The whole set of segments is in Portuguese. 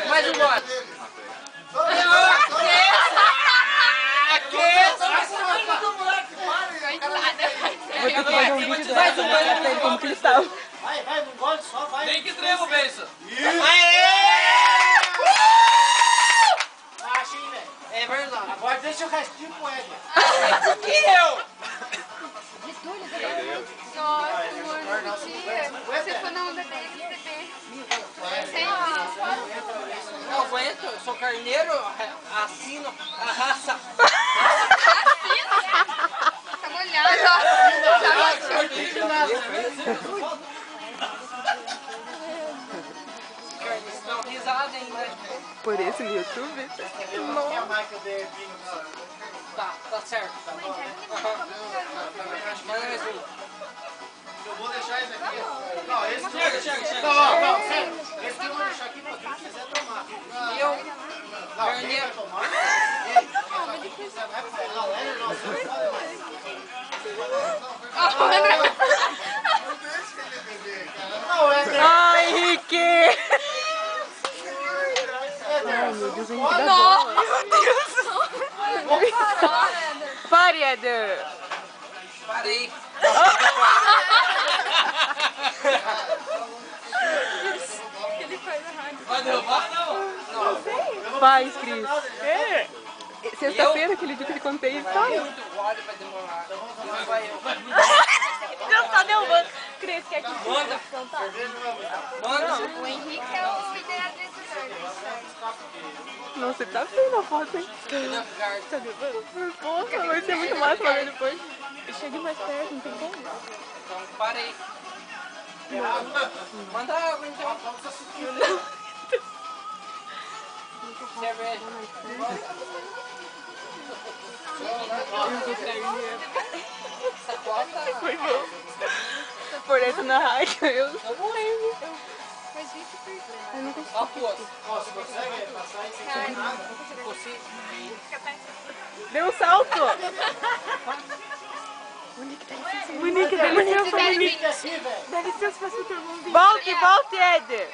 Mais um gole. Vou ter que fazer um vídeo dessa, mostrar pra ele como que ele estava. Vai, um gole só, vai. Nem que trevo, benção. Baixa, hein, velho. É verdade. Agora deixa o restinho pro Edgar. Por que eu? Nossa, amor, não podia. Você foi na onda dele, bebê. Não aguento, eu sou carneiro, assino a raça. Tá molhado. Não, risada ainda. Por esse no YouTube? A marca de vinho. Tá certo. Manda mais um. Eu vou deixar esse aqui. Não, esse Chega. Não, sério. Esse eu vou deixar aqui pra quem quiser tomar. E eu? Não, quem vai tomar? Ei, você vai pegar. Não, não, você não pode mais. Não deixa ele beber, cara. Não, é. Ai, Henrique! Ai, meu Deus, o Henrique dá bola. Meu Deus. Pare, Eder! Parei. Ele faz a rádio. Vai derrubar, não? Faz, Cris. É. Sexta-feira, aquele dia que ele contei, tá? Muito gole vai demorar. Não vai eu. Não tá derrubando. Cris, quer que Manda. Manda. O Henrique é o liderado desse jogo. Não, você tá feio na foto, hein? Tá derrubando? Porra, vai ser muito massa pra ver depois. Chegue mais perto, não tem como. Então parei. Manda água então. Cerveja. Foi bom. Por essa na rádio, eu sou morrendo. Mas isso por quê? Eu não consigo. Ó a poça. Ó, você consegue passar aí sem sair nada? Deu um salto! Monique, dá licença, Monique. Fica assim, velho. Dá licença pra super bom. Volte, Eder!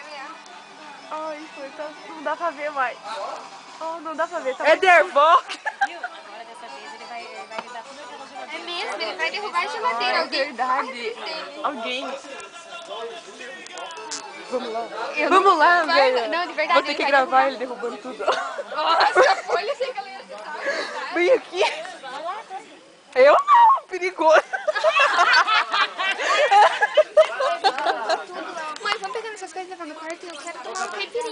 Ai, foi, tá, não dá pra ver mais. Oh, não dá pra ver, tá. Eder, volte! Agora dessa vez ele vai lidar tudo aquela geladeira. É mesmo, ele vai derrubar a geladeira. É Alguém. verdade. Alguém. Vamos lá. Eu Vamos lá, vai, velho. não, de verdade, Vou ter ele que vai gravar derrubar. ele derrubando tudo. Nossa, a folha sem que ela ia citar. Vem aqui. Eu não, perigoso. Mãe, vamos pegar nossas coisas e levar no quarto e eu quero tomar um caipirinha.